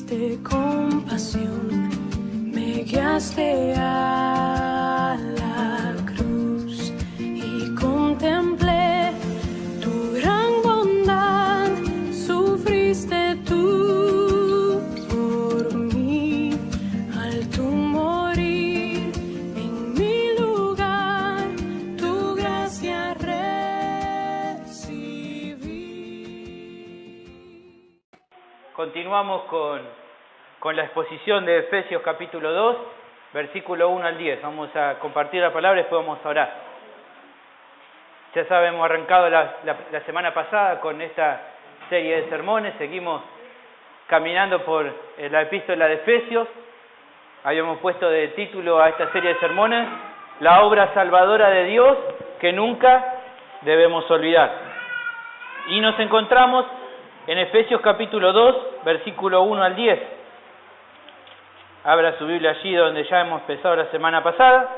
tuviste compasión, me guiaste a la cruz y contemplé tu gran bondad, sufriste tú por mí, al tu morir en mi lugar, tu gracia recibí. Continuamos con la exposición de Efesios capítulo 2, versículo 1 al 10. Vamos a compartir la palabra y después vamos a orar. Ya saben, hemos arrancado la semana pasada con esta serie de sermones, seguimos caminando por la epístola de Efesios. Habíamos puesto de título a esta serie de sermones, la obra salvadora de Dios que nunca debemos olvidar. Y nos encontramos en Efesios capítulo 2, versículo 1 al 10. Abra su Biblia allí donde ya hemos empezado la semana pasada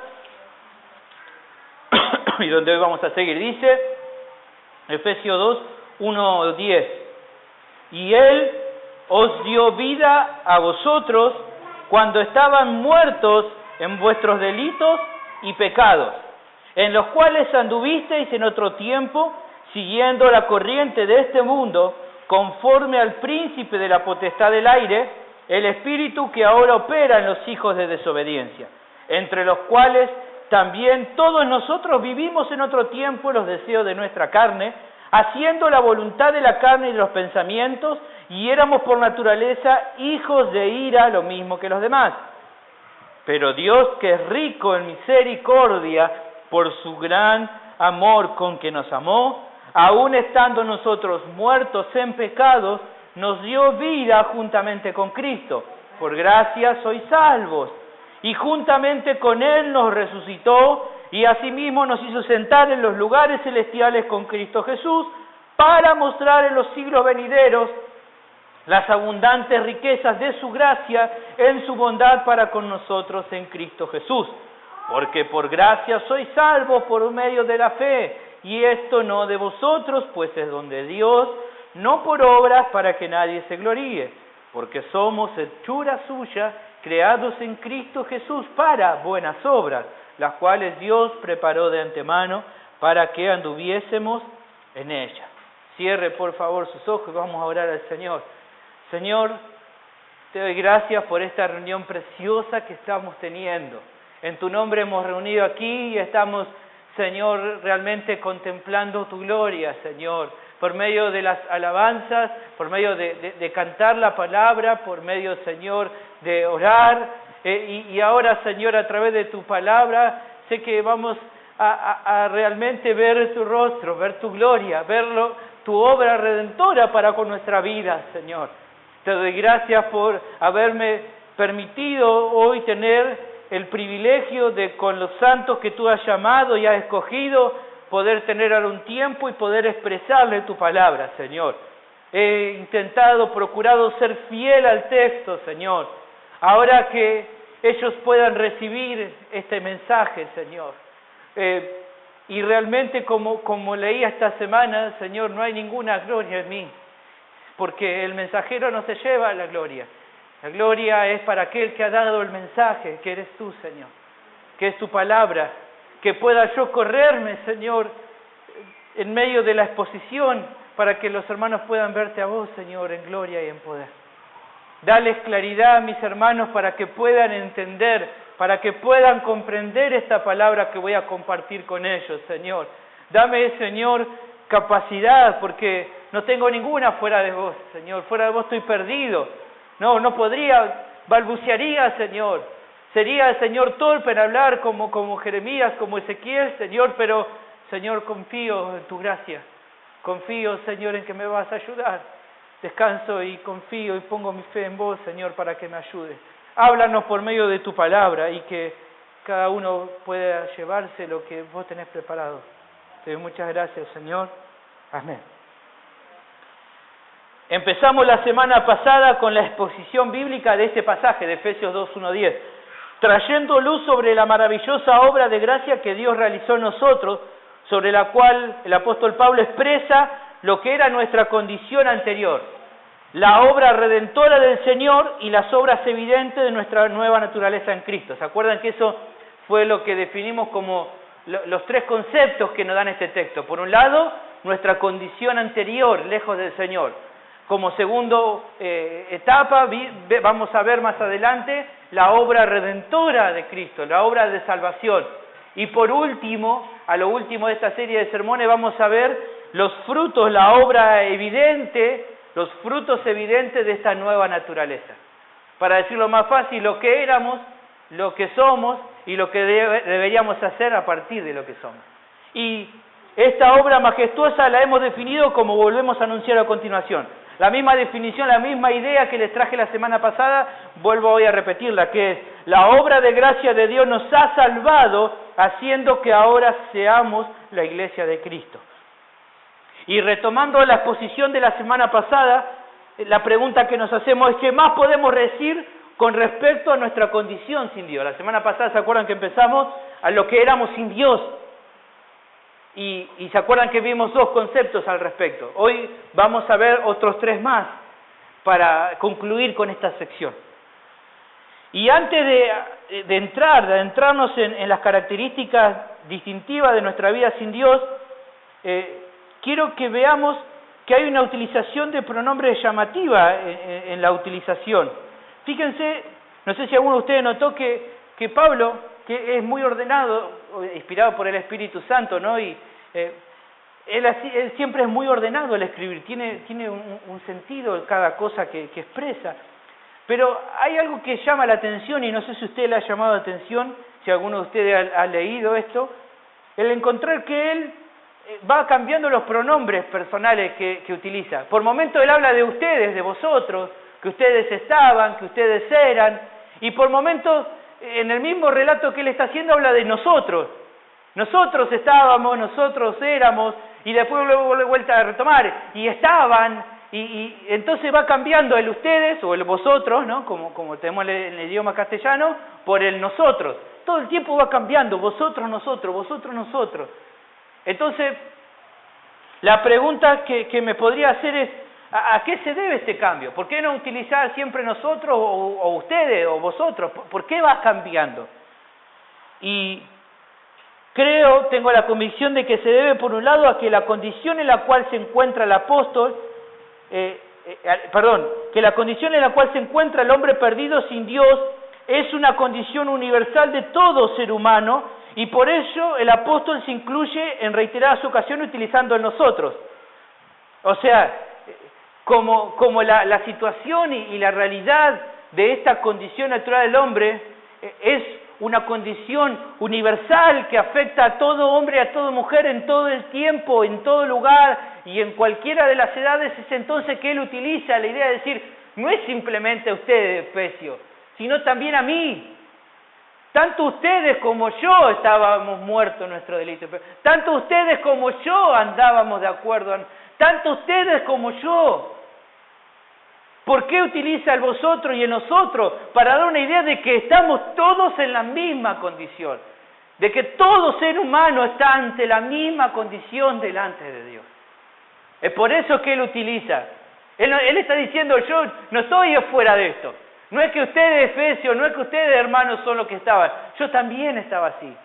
y donde hoy vamos a seguir. Dice Efesios 2, 1 al 10. Y Él os dio vida a vosotros cuando estaban muertos en vuestros delitos y pecados, en los cuales anduvisteis en otro tiempo, siguiendo la corriente de este mundo, conforme al príncipe de la potestad del aire, el espíritu que ahora opera en los hijos de desobediencia, entre los cuales también todos nosotros vivimos en otro tiempo en los deseos de nuestra carne, haciendo la voluntad de la carne y de los pensamientos, y éramos por naturaleza hijos de ira, lo mismo que los demás. Pero Dios, que es rico en misericordia, por su gran amor con que nos amó, aun estando nosotros muertos en pecados, nos dio vida juntamente con Cristo. Por gracia sois salvos. Y juntamente con Él nos resucitó y asimismo nos hizo sentar en los lugares celestiales con Cristo Jesús, para mostrar en los siglos venideros las abundantes riquezas de su gracia en su bondad para con nosotros en Cristo Jesús. Porque por gracia sois salvos por medio de la fe, y esto no de vosotros, pues es don de Dios, no por obras para que nadie se gloríe, porque somos hechura suya, creados en Cristo Jesús para buenas obras, las cuales Dios preparó de antemano para que anduviésemos en ellas. Cierre por favor sus ojos y vamos a orar al Señor. Señor, te doy gracias por esta reunión preciosa que estamos teniendo. En tu nombre hemos reunido aquí y estamos, Señor, realmente contemplando tu gloria, Señor, por medio de las alabanzas, por medio de cantar la palabra, por medio, Señor, de orar, y ahora, Señor, a través de tu palabra, sé que vamos a realmente ver tu rostro, ver tu gloria, verlo, tu obra redentora para con nuestra vida, Señor. Te doy gracias por haberme permitido hoy tener el privilegio de, con los santos que tú has llamado y has escogido, poder tener ahora un tiempo y poder expresarle tu palabra, Señor. He procurado ser fiel al texto, Señor. Ahora que ellos puedan recibir este mensaje, Señor. Y realmente, como leí esta semana, Señor, no hay ninguna gloria en mí, porque el mensajero no se lleva la gloria. La gloria es para aquel que ha dado el mensaje, que eres tú, Señor, que es tu palabra, que pueda yo correrme, Señor, en medio de la exposición, para que los hermanos puedan verte a vos, Señor, en gloria y en poder. Dales claridad a mis hermanos para que puedan entender, para que puedan comprender esta palabra que voy a compartir con ellos, Señor. Dame, Señor, capacidad, porque no tengo ninguna fuera de vos, Señor. Fuera de vos estoy perdido. No podría, balbucearía, Señor. Sería, Señor, torpe en hablar como Jeremías, como Ezequiel, Señor, pero, Señor, confío en tu gracia. Confío, Señor, en que me vas a ayudar. Descanso y confío y pongo mi fe en vos, Señor, para que me ayudes. Háblanos por medio de tu palabra y que cada uno pueda llevarse lo que vos tenés preparado. Te doy muchas gracias, Señor. Amén. Empezamos la semana pasada con la exposición bíblica de este pasaje de Efesios 2, 1, 10, trayendo luz sobre la maravillosa obra de gracia que Dios realizó en nosotros, sobre la cual el apóstol Pablo expresa lo que era nuestra condición anterior. la obra redentora del Señor y las obras evidentes de nuestra nueva naturaleza en Cristo. ¿Se acuerdan que eso fue lo que definimos como los tres conceptos que nos dan este texto? Por un lado, nuestra condición anterior, lejos del Señor. Como segundo etapa, vamos a ver más adelante la obra redentora de Cristo, la obra de salvación. Y por último, a lo último de esta serie de sermones, vamos a ver los frutos, la obra evidente, los frutos evidentes de esta nueva naturaleza. Para decirlo más fácil, lo que éramos, lo que somos y lo que deberíamos hacer a partir de lo que somos. Y esta obra majestuosa la hemos definido como volvemos a anunciar a continuación. La misma definición, la misma idea que les traje la semana pasada, vuelvo hoy a repetirla, que es la obra de gracia de Dios nos ha salvado, haciendo que ahora seamos la iglesia de Cristo. Y retomando la exposición de la semana pasada, la pregunta que nos hacemos es ¿qué más podemos decir con respecto a nuestra condición sin Dios? La semana pasada, ¿se acuerdan que empezamos a lo que éramos sin Dios? Y se acuerdan que vimos dos conceptos al respecto. Hoy vamos a ver otros tres más para concluir con esta sección. Y antes de entrarnos en las características distintivas de nuestra vida sin Dios, quiero que veamos que hay una utilización de pronombres llamativa en la utilización. Fíjense, no sé si alguno de ustedes notó que Pablo, que es muy ordenado, inspirado por el Espíritu Santo, ¿no? Y él siempre es muy ordenado al escribir, tiene un sentido cada cosa que expresa. Pero hay algo que llama la atención, y no sé si usted le ha llamado la atención, si alguno de ustedes ha leído esto, el encontrar que él va cambiando los pronombres personales que utiliza. Por momentos él habla de ustedes, de vosotros, que ustedes estaban, que ustedes eran, y por momentos, en el mismo relato que él está haciendo, habla de nosotros. Nosotros estábamos, nosotros éramos, y después luego vuelta a retomar, y estaban, y entonces va cambiando el ustedes o el vosotros, ¿no? Como tenemos en el idioma castellano, por el nosotros. Todo el tiempo va cambiando, vosotros, nosotros, vosotros, nosotros. Entonces, la pregunta que me podría hacer es, ¿a qué se debe este cambio? ¿Por qué no utilizar siempre nosotros o ustedes o vosotros? ¿Por qué va cambiando? Y tengo la convicción de que se debe por un lado a que la condición en la cual se encuentra el apóstol, que la condición en la cual se encuentra el hombre perdido sin Dios es una condición universal de todo ser humano, y por ello el apóstol se incluye en reiteradas ocasiones utilizando el nosotros. O sea, como la situación y la realidad de esta condición natural del hombre es una condición universal que afecta a todo hombre, a toda mujer, en todo el tiempo, en todo lugar y en cualquiera de las edades, es entonces que él utiliza la idea de decir, no es simplemente a ustedes, Efesios, sino también a mí. Tanto ustedes como yo estábamos muertos en nuestro delito, tanto ustedes como yo andábamos de acuerdo, tanto ustedes como yo. ¿Por qué utiliza el vosotros y el nosotros? Para dar una idea de que estamos todos en la misma condición, de que todo ser humano está ante la misma condición delante de Dios. Es por eso que él utiliza. Él está diciendo, yo no estoy afuera de esto. No es que ustedes, Efesios, no es que ustedes, hermanos, son los que estaban. Yo también estaba así.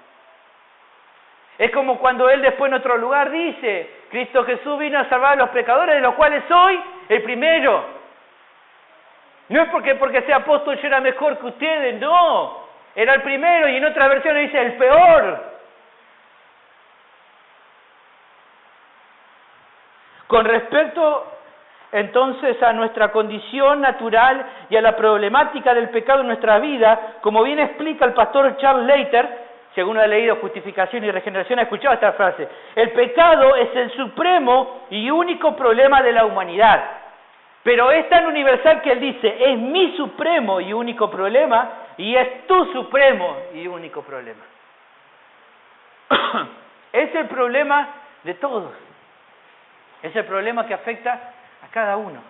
Es como cuando él después en otro lugar dice, Cristo Jesús vino a salvar a los pecadores, de los cuales soy el primero. No es porque sea apóstol yo era mejor que ustedes, no. Era el primero, y en otras versiones dice el peor. Con respecto entonces a nuestra condición natural y a la problemática del pecado en nuestra vida, como bien explica el pastor Charles Leiter, si alguno ha leído Justificación y Regeneración, ha escuchado esta frase: el pecado es el supremo y único problema de la humanidad. Pero es tan universal que él dice, es mi supremo y único problema, y es tu supremo y único problema. Es el problema de todos. Es el problema que afecta a cada uno.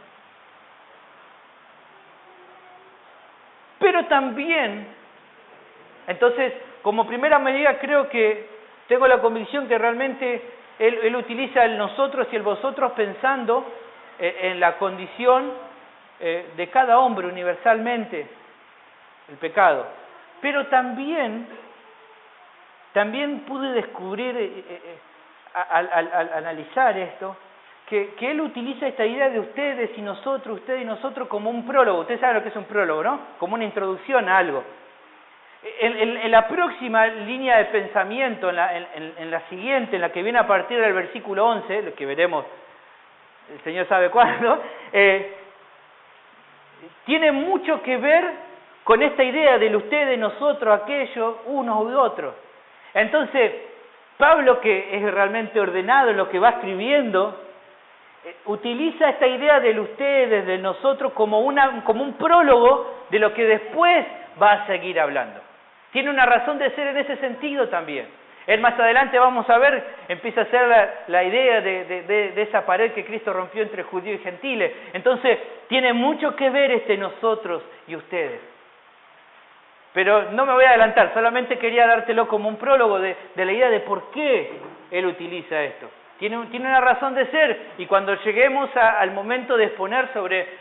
Pero también, entonces, como primera medida creo que tengo la convicción que realmente él utiliza el nosotros y el vosotros pensando en la condición de cada hombre universalmente, el pecado. Pero también pude descubrir, al analizar esto, que él utiliza esta idea de ustedes y nosotros como un prólogo. Ustedes saben lo que es un prólogo, ¿no? Como una introducción a algo. En la próxima línea de pensamiento, en la siguiente, en la que viene a partir del versículo 11, lo que veremos, el Señor sabe cuándo, tiene mucho que ver con esta idea del ustedes, nosotros, aquellos, unos u otros. Entonces, Pablo, que es realmente ordenado en lo que va escribiendo, utiliza esta idea del ustedes, del nosotros, como un prólogo de lo que después va a seguir hablando. Tiene una razón de ser en ese sentido también. Él más adelante, vamos a ver, empieza a ser la idea de esa pared que Cristo rompió entre judíos y gentiles. Entonces, tiene mucho que ver nosotros y ustedes. Pero no me voy a adelantar, solamente quería dártelo como un prólogo de la idea de por qué él utiliza esto. Tiene una razón de ser, y cuando lleguemos al momento de exponer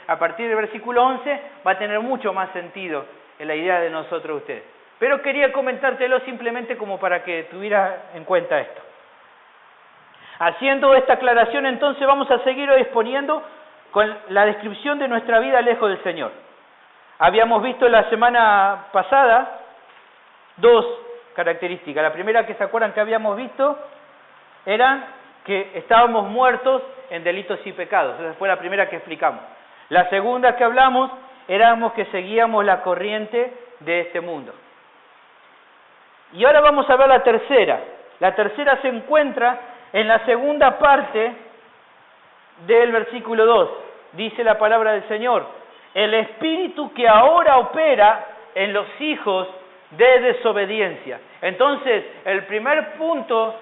a partir del versículo 11, va a tener mucho más sentido en la idea de nosotros y ustedes. Pero quería comentártelo simplemente como para que tuvieras en cuenta esto. Haciendo esta aclaración, entonces vamos a seguir hoy exponiendo con la descripción de nuestra vida lejos del Señor. Habíamos visto la semana pasada 2 características. La primera que se acuerdan que habíamos visto era que estábamos muertos en delitos y pecados. Esa fue la primera que explicamos. La segunda que hablamos éramos que seguíamos la corriente de este mundo. Y ahora vamos a ver la tercera. La tercera se encuentra en la segunda parte del versículo 2. Dice la palabra del Señor: el espíritu que ahora opera en los hijos de desobediencia. Entonces, el primer punto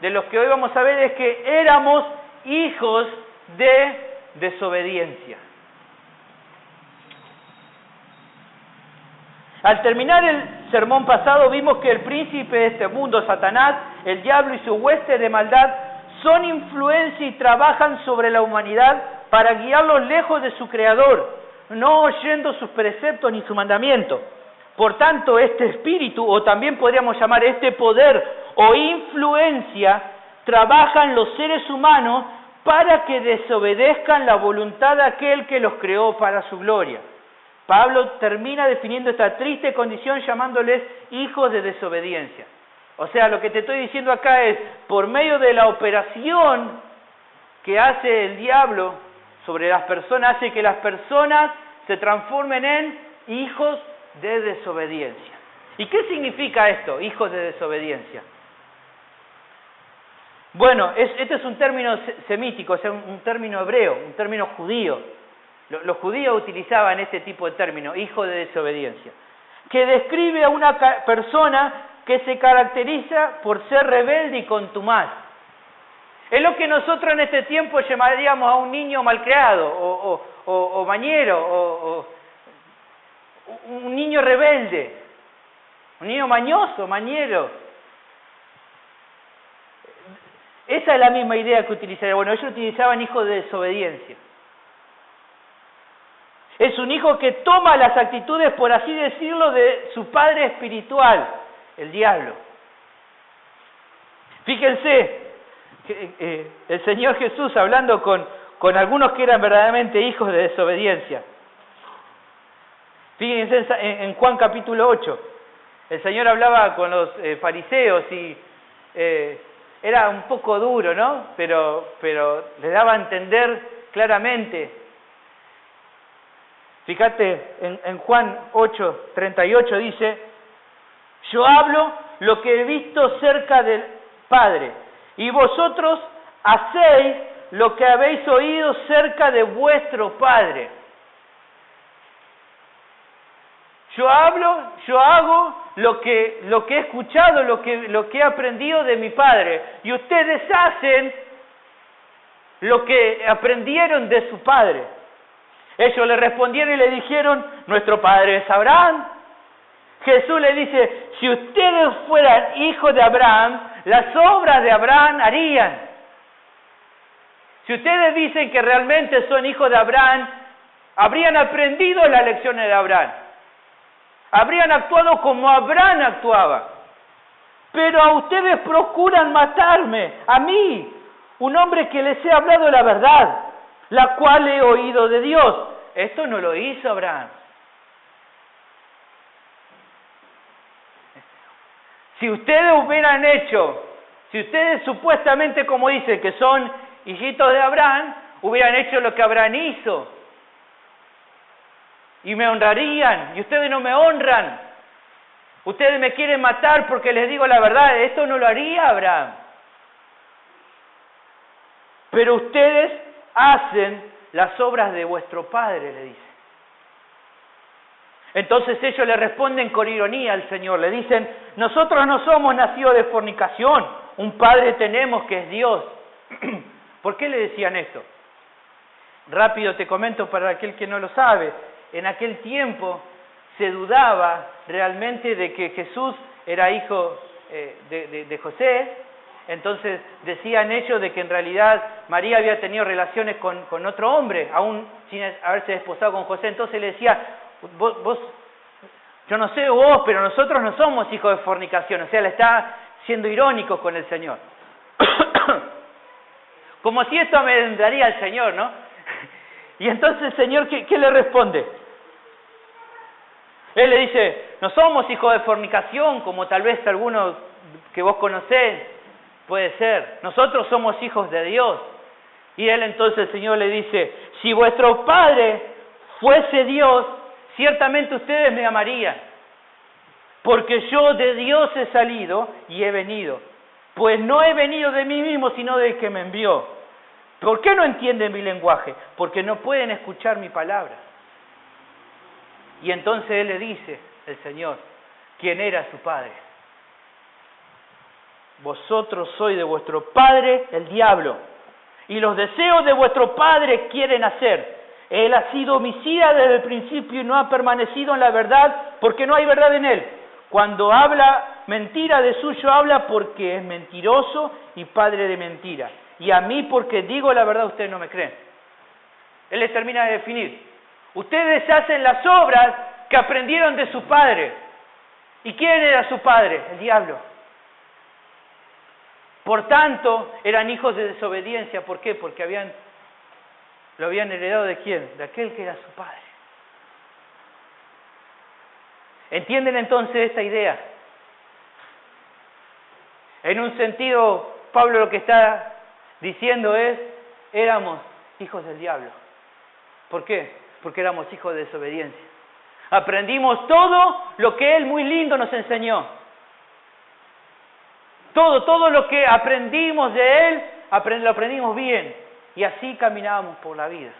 de los que hoy vamos a ver es que éramos hijos de desobediencia. Al terminar el sermón pasado vimos que el príncipe de este mundo, Satanás, el diablo y su hueste de maldad, son influencia y trabajan sobre la humanidad para guiarlos lejos de su Creador, no oyendo sus preceptos ni su mandamiento. Por tanto, este espíritu, o también podríamos llamar este poder o influencia, trabaja en los seres humanos para que desobedezcan la voluntad de aquel que los creó para su gloria. Pablo termina definiendo esta triste condición llamándoles hijos de desobediencia. O sea, lo que te estoy diciendo acá es, por medio de la operación que hace el diablo sobre las personas, hace que las personas se transformen en hijos de desobediencia. ¿Y qué significa esto, hijos de desobediencia? Bueno, este es un término semítico, o sea, un término hebreo, un término judío. Los judíos utilizaban este tipo de término, hijo de desobediencia, que describe a una persona que se caracteriza por ser rebelde y contumaz. Es lo que nosotros en este tiempo llamaríamos a un niño malcriado, o mañero, o un niño rebelde, un niño mañoso, mañero. Esa es la misma idea que utilizarían. Bueno, ellos utilizaban hijo de desobediencia. Es un hijo que toma las actitudes, por así decirlo, de su padre espiritual, el diablo. Fíjense, que, el Señor Jesús hablando con algunos que eran verdaderamente hijos de desobediencia. Fíjense en Juan capítulo 8, el Señor hablaba con los fariseos y era un poco duro, ¿no? Pero les daba a entender claramente. Fíjate, en Juan 8:38 dice: yo hablo lo que he visto cerca del Padre, y vosotros hacéis lo que habéis oído cerca de vuestro Padre. Yo hablo, yo hago lo que he escuchado, lo que he aprendido de mi Padre, y ustedes hacen lo que aprendieron de su Padre. Ellos le respondieron y le dijeron: nuestro padre es Abraham. Jesús le dice: si ustedes fueran hijos de Abraham, las obras de Abraham harían. Si ustedes dicen que realmente son hijos de Abraham, habrían aprendido las lecciones de Abraham, habrían actuado como Abraham actuaba. Pero a ustedes procuran matarme, a mí, un hombre que les he hablado la verdad, la cual he oído de Dios. Esto no lo hizo Abraham. Si ustedes hubieran hecho, si ustedes supuestamente, como dicen, que son hijitos de Abraham, hubieran hecho lo que Abraham hizo. Y me honrarían, y ustedes no me honran. Ustedes me quieren matar porque les digo la verdad. Esto no lo haría Abraham. Pero ustedes hacen las obras de vuestro padre, le dice. Entonces ellos le responden con ironía al Señor. Le dicen, nosotros no somos nacidos de fornicación. Un padre tenemos que es Dios. ¿Por qué le decían esto? Rápido te comento para aquel que no lo sabe. En aquel tiempo se dudaba realmente de que Jesús era hijo de José. Entonces decían ellos de que en realidad María había tenido relaciones con otro hombre, aún sin haberse desposado con José. Entonces le decía, vos, yo no sé vos, pero nosotros no somos hijos de fornicación. O sea, le está siendo irónico con el Señor. Como si esto amedrentaría al Señor, ¿no? Y entonces el Señor, ¿qué le responde? Él le dice, no somos hijos de fornicación, como tal vez algunos que vos conocés, puede ser. Nosotros somos hijos de Dios. Y él entonces, el Señor le dice, si vuestro Padre fuese Dios, ciertamente ustedes me amarían, porque yo de Dios he salido y he venido, pues no he venido de mí mismo, sino del que me envió. ¿Por qué no entienden mi lenguaje? Porque no pueden escuchar mi palabra. Y entonces él le dice, el Señor, quién era su padre. Vosotros sois de vuestro padre el diablo, y los deseos de vuestro padre quieren hacer. Él ha sido homicida desde el principio y no ha permanecido en la verdad, porque no hay verdad en él. Cuando habla mentira, de suyo habla porque es mentiroso y padre de mentira. Y a mí, porque digo la verdad, ustedes no me creen. Él les termina de definir. Ustedes hacen las obras que aprendieron de su padre. ¿Y quién era su padre? El diablo. Por tanto, eran hijos de desobediencia. ¿Por qué? Porque lo habían heredado ¿de quién? De aquel que era su padre. ¿Entienden entonces esta idea? En un sentido, Pablo lo que está diciendo es, éramos hijos del diablo. ¿Por qué? Porque éramos hijos de desobediencia. Aprendimos todo lo que él muy lindo nos enseñó. Todo lo que aprendimos de él, lo aprendimos bien. Y así caminábamos por la vida.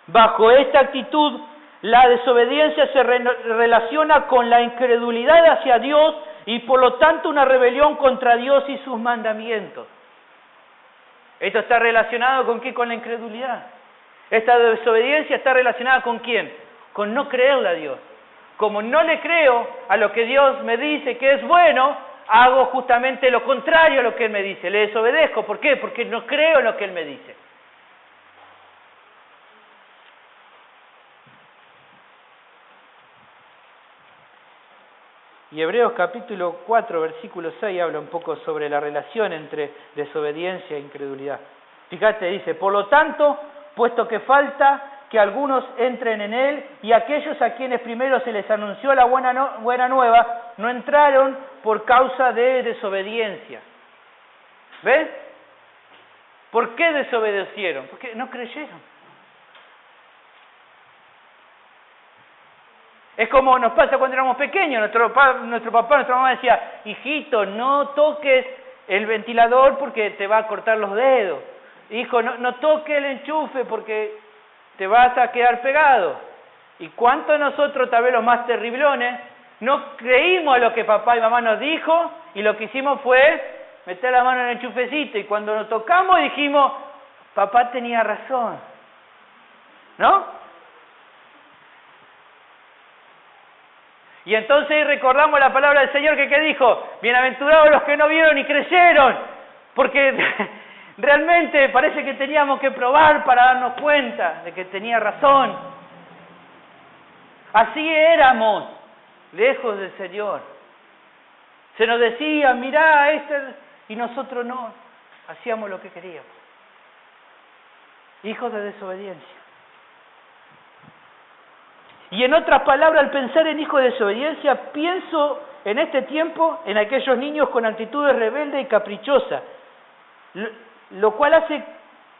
Bajo esta actitud, la desobediencia se relaciona con la incredulidad hacia Dios y por lo tanto una rebelión contra Dios y sus mandamientos. Esto está relacionado ¿con qué? Con la incredulidad. Esta desobediencia está relacionada ¿con quién? Con no creerle a Dios. Como no le creo a lo que Dios me dice que es bueno, hago justamente lo contrario a lo que Él me dice. Le desobedezco. ¿Por qué? Porque no creo en lo que Él me dice. Y Hebreos capítulo 4, versículo 6 habla un poco sobre la relación entre desobediencia e incredulidad. Fíjate, dice, por lo tanto, puesto que falta que algunos entren en él, y aquellos a quienes primero se les anunció la buena nueva, no entraron por causa de desobediencia. ¿Ves? ¿Por qué desobedecieron? Porque no creyeron. Es como nos pasa cuando éramos pequeños, nuestro papá, nuestra mamá decía, hijito, no toques el ventilador porque te va a cortar los dedos. Hijo, no toques el enchufe porque te vas a quedar pegado. ¿Y cuántos de nosotros, tal vez los más terriblones, no creímos lo que papá y mamá nos dijo y lo que hicimos fue meter la mano en el enchufecito y cuando nos tocamos dijimos, papá tenía razón? ¿No? Y entonces recordamos la palabra del Señor que dijo, bienaventurados los que no vieron y creyeron, porque Realmente parece que teníamos que probar para darnos cuenta de que tenía razón. Así éramos, lejos del Señor. Se nos decía, mirá, y nosotros no, hacíamos lo que queríamos. Hijos de desobediencia. Y en otras palabras, al pensar en hijos de desobediencia, pienso en este tiempo en aquellos niños con actitudes rebeldes y caprichosas, lo cual hace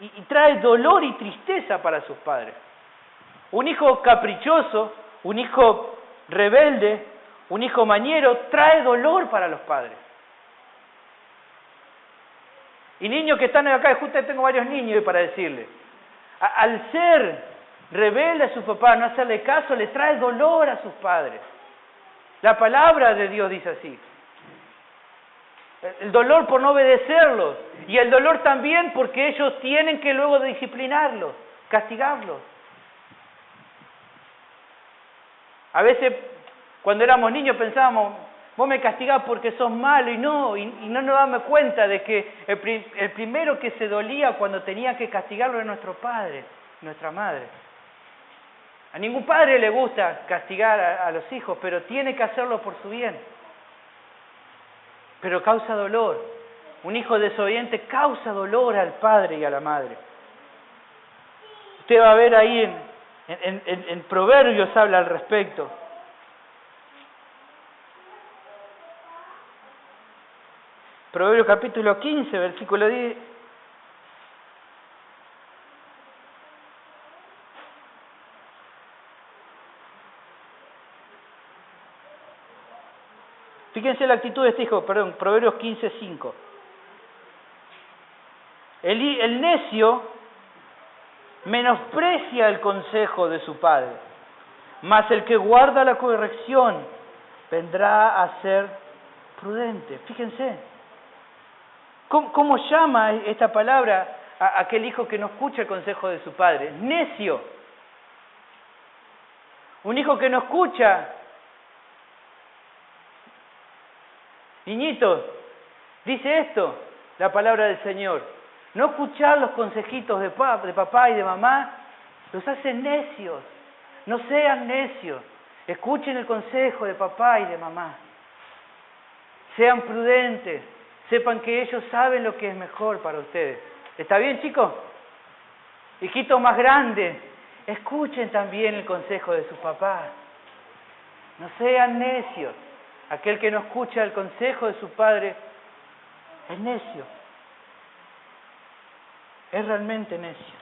y trae dolor y tristeza para sus padres. Un hijo caprichoso, un hijo rebelde, un hijo mañero, trae dolor para los padres. Y niños que están acá, justo tengo varios niños para decirles, al ser rebelde a su papá, no hacerle caso, le trae dolor a sus padres. La palabra de Dios dice así. El dolor por no obedecerlos. Y el dolor también porque ellos tienen que luego disciplinarlos, castigarlos. A veces, cuando éramos niños, pensábamos, vos me castigás porque sos malo, y no nos damos cuenta de que el primero que se dolía cuando tenía que castigarlo era nuestro padre, nuestra madre. A ningún padre le gusta castigar a los hijos, pero tiene que hacerlo por su bien. Pero causa dolor. Un hijo desobediente causa dolor al padre y a la madre. Usted va a ver ahí en Proverbios habla al respecto. Proverbios capítulo 15, versículo 10. Fíjense la actitud de este hijo, Proverbios 15, 5. El necio menosprecia el consejo de su padre, mas el que guarda la corrección vendrá a ser prudente. Fíjense, ¿cómo llama esta palabra a aquel hijo que no escucha el consejo de su padre? Necio. Un hijo que no escucha. Niñitos, dice esto, la palabra del Señor. No escuchar los consejitos de papá y de mamá los hace necios. No sean necios. Escuchen el consejo de papá y de mamá. Sean prudentes. Sepan que ellos saben lo que es mejor para ustedes. ¿Está bien, chicos? Hijitos más grandes, escuchen también el consejo de sus papás. No sean necios. Aquel que no escucha el consejo de su padre es necio. Es realmente necio.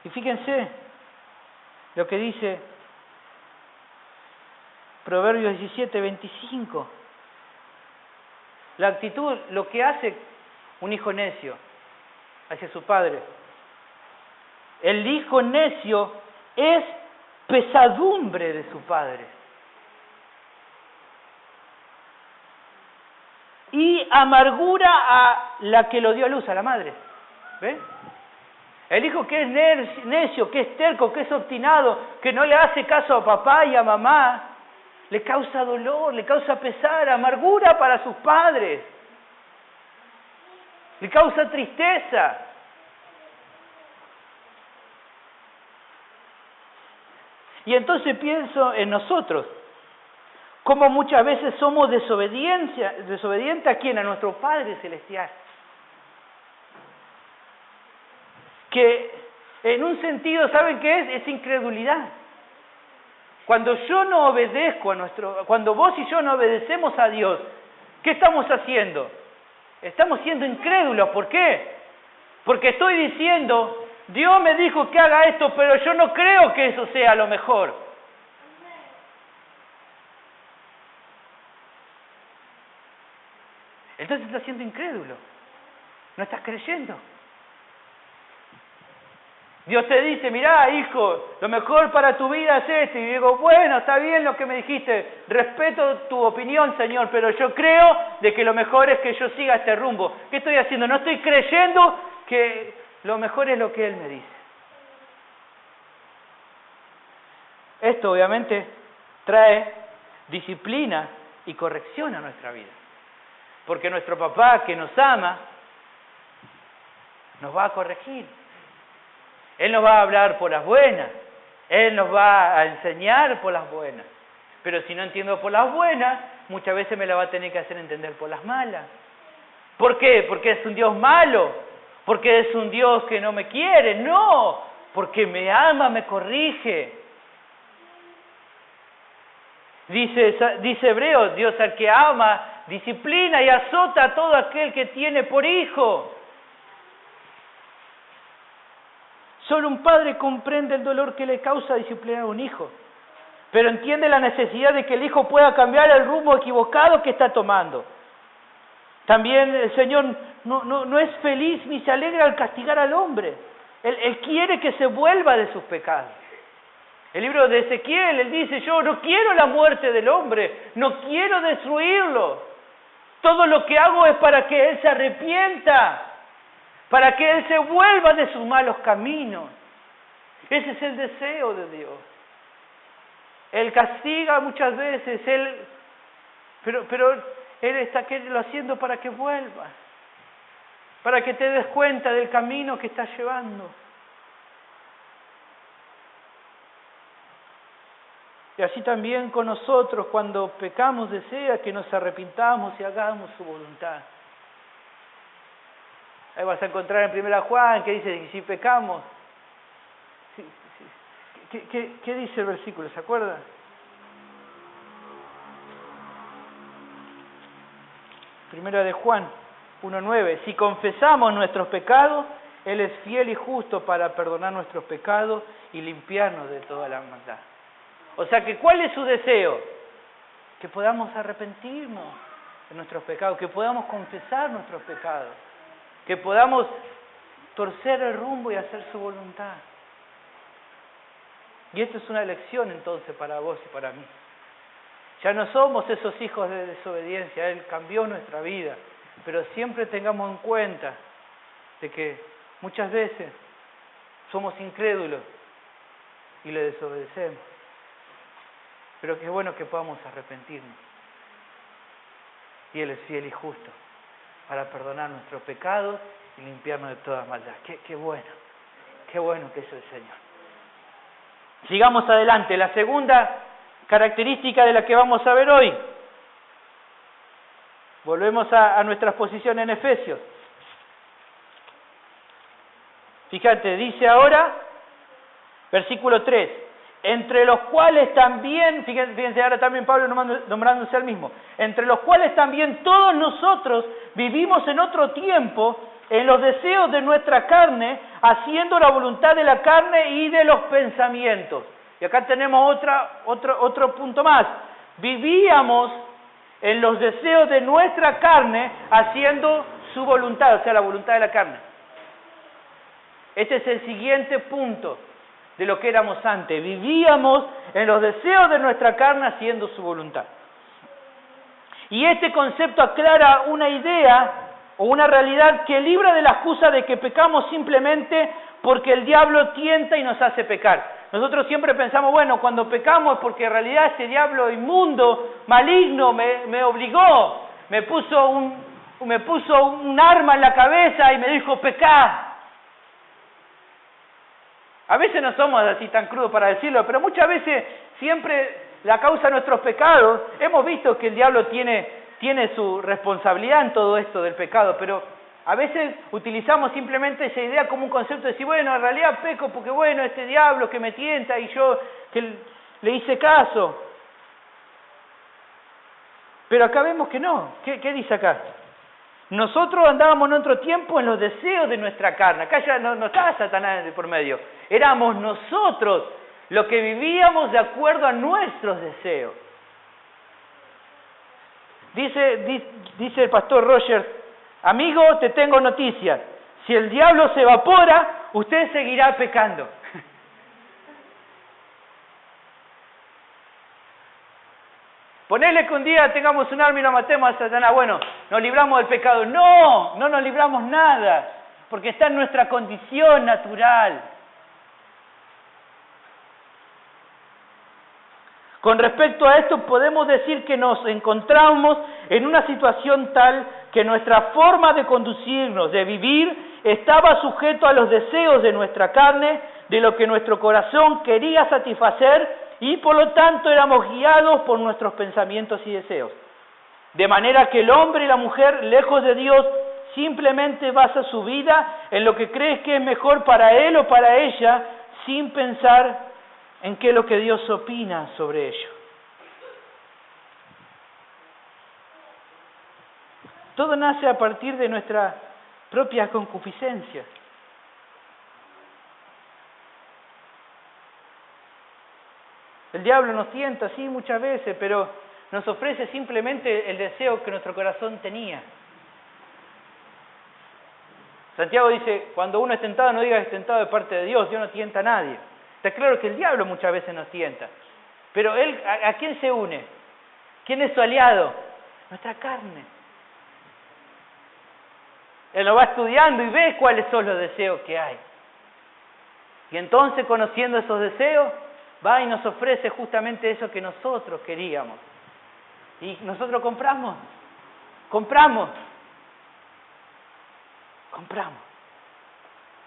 Y fíjense lo que dice Proverbios 17, 25. La actitud, lo que hace un hijo necio hacia su padre. El hijo necio es pesadumbre de su padre. Y amargura a la que lo dio a luz, a la madre. ¿Ven? El hijo que es necio, que es terco, que es obstinado, que no le hace caso a papá y a mamá, le causa dolor, le causa pesar, amargura para sus padres. Le causa tristeza. Y entonces pienso en nosotros. Cómo muchas veces somos desobedientes a quién, a nuestro Padre Celestial. Que en un sentido, ¿saben qué es? Es incredulidad. Cuando yo no obedezco cuando vos y yo no obedecemos a Dios, ¿qué estamos haciendo? Estamos siendo incrédulos. ¿Por qué? Porque estoy diciendo, Dios me dijo que haga esto, pero yo no creo que eso sea lo mejor. Entonces estás siendo incrédulo. No estás creyendo. Dios te dice, mirá, hijo, lo mejor para tu vida es esto. Y digo, bueno, está bien lo que me dijiste. Respeto tu opinión, Señor, pero yo creo de que lo mejor es que yo siga este rumbo. ¿Qué estoy haciendo? No estoy creyendo que lo mejor es lo que Él me dice. Esto, obviamente, trae disciplina y corrección a nuestra vida. Porque nuestro papá, que nos ama, nos va a corregir. Él nos va a hablar por las buenas. Él nos va a enseñar por las buenas. Pero si no entiendo por las buenas, muchas veces me la va a tener que hacer entender por las malas. ¿Por qué? ¿Porque es un Dios malo? ¿Porque es un Dios que no me quiere? No, porque me ama, me corrige. Dice Hebreos, Dios al que ama, disciplina y azota a todo aquel que tiene por hijo. Solo un padre comprende el dolor que le causa disciplinar a un hijo, pero entiende la necesidad de que el hijo pueda cambiar el rumbo equivocado que está tomando. También el Señor no es feliz ni se alegra al castigar al hombre. Él quiere que se vuelva de sus pecados. El libro de Ezequiel, él dice, yo no quiero la muerte del hombre, no quiero destruirlo. Todo lo que hago es para que él se arrepienta, para que él se vuelva de sus malos caminos. Ese es el deseo de Dios. Él castiga muchas veces, pero Él está haciendo para que vuelvas, para que te des cuenta del camino que estás llevando. Y así también con nosotros, cuando pecamos, desea que nos arrepintamos y hagamos su voluntad. Ahí vas a encontrar en 1 Juan que dice que si pecamos, ¿qué dice el versículo? ¿Se acuerdan? Primera de Juan 1:9. Si confesamos nuestros pecados, Él es fiel y justo para perdonar nuestros pecados y limpiarnos de toda la maldad. O sea que, ¿cuál es su deseo? Que podamos arrepentirnos de nuestros pecados, que podamos confesar nuestros pecados, que podamos torcer el rumbo y hacer su voluntad. Y esto es una lección entonces para vos y para mí. Ya no somos esos hijos de desobediencia, Él cambió nuestra vida, pero siempre tengamos en cuenta de que muchas veces somos incrédulos y le desobedecemos. Pero qué bueno que podamos arrepentirnos. Y Él es fiel y justo para perdonar nuestros pecados y limpiarnos de toda maldad. Qué bueno que es el Señor. Sigamos adelante. La segunda característica de la que vamos a ver hoy. Volvemos a nuestra exposición en Efesios. Fíjate, dice ahora, versículo 3, entre los cuales también, fíjense ahora también Pablo nombrándose al mismo, entre los cuales también todos nosotros vivimos en otro tiempo en los deseos de nuestra carne, haciendo la voluntad de la carne y de los pensamientos. Y acá tenemos otro punto más. Vivíamos en los deseos de nuestra carne, haciendo su voluntad, o sea, la voluntad de la carne. Este es el siguiente punto de lo que éramos antes. Vivíamos en los deseos de nuestra carne, haciendo su voluntad. Y este concepto aclara una idea o una realidad que libra de la excusa de que pecamos simplemente porque el diablo tienta y nos hace pecar. Nosotros siempre pensamos, bueno, cuando pecamos es porque en realidad ese diablo inmundo, maligno, me obligó, me puso un arma en la cabeza y me dijo, pecá. A veces no somos así tan crudos para decirlo, pero muchas veces siempre la causa de nuestros pecados, hemos visto que el diablo tiene su responsabilidad en todo esto del pecado, pero a veces utilizamos simplemente esa idea como un concepto de decir, bueno, en realidad peco porque, bueno, este diablo que me tienta y yo que le hice caso. Pero acá vemos que no. ¿Qué dice acá? Nosotros andábamos en otro tiempo en los deseos de nuestra carne. Acá ya no estaba Satanás por medio. Éramos nosotros los que vivíamos de acuerdo a nuestros deseos. Dice el pastor Roger, amigo, te tengo noticias. Si el diablo se evapora, usted seguirá pecando. Ponele que un día tengamos un arma y lo matemos a Satanás. Bueno, nos libramos del pecado. No nos libramos nada, porque está en nuestra condición natural. Con respecto a esto, podemos decir que nos encontramos en una situación tal que nuestra forma de conducirnos, de vivir, estaba sujeto a los deseos de nuestra carne, de lo que nuestro corazón quería satisfacer, y por lo tanto éramos guiados por nuestros pensamientos y deseos. De manera que el hombre y la mujer, lejos de Dios, simplemente basa su vida en lo que cree que es mejor para él o para ella, sin pensar en qué es lo que Dios opina sobre ello. Todo nace a partir de nuestra propia concupiscencia. El diablo nos tienta, sí, muchas veces, pero nos ofrece simplemente el deseo que nuestro corazón tenía. Santiago dice, cuando uno es tentado, no digas que es tentado de parte de Dios, Dios no tienta a nadie. Está claro que el diablo muchas veces nos tienta, pero él, ¿a quién se une? ¿Quién es su aliado? Nuestra carne. Él lo va estudiando y ve cuáles son los deseos que hay. Y entonces, conociendo esos deseos, va y nos ofrece justamente eso que nosotros queríamos. Y nosotros compramos.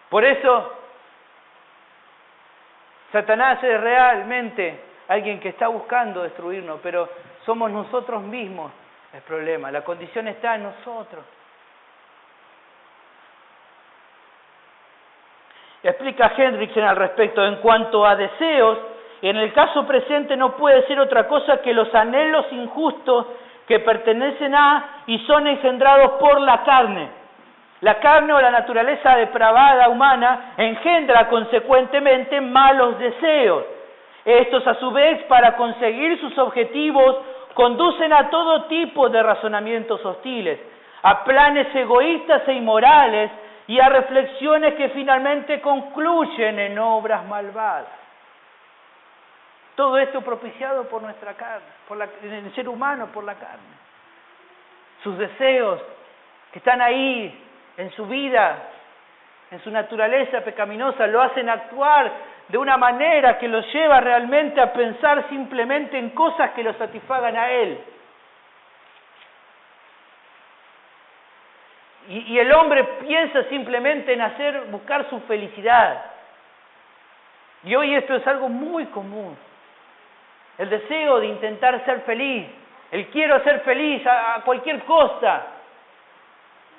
Por eso, Satanás es realmente alguien que está buscando destruirnos, pero somos nosotros mismos el problema. La condición está en nosotros. Explica Hendrickson al respecto, en cuanto a deseos, en el caso presente no puede ser otra cosa que los anhelos injustos que pertenecen a y son engendrados por la carne. La carne o la naturaleza depravada humana engendra consecuentemente malos deseos. Estos, a su vez, para conseguir sus objetivos, conducen a todo tipo de razonamientos hostiles, a planes egoístas e inmorales y a reflexiones que finalmente concluyen en obras malvadas. Todo esto propiciado por nuestra carne, en el ser humano, por la carne. Sus deseos que están ahí en su vida, en su naturaleza pecaminosa, lo hacen actuar de una manera que los lleva realmente a pensar simplemente en cosas que lo satisfagan a él. Y el hombre piensa simplemente en buscar su felicidad. Y hoy esto es algo muy común. El deseo de intentar ser feliz, el quiero ser feliz a cualquier costa,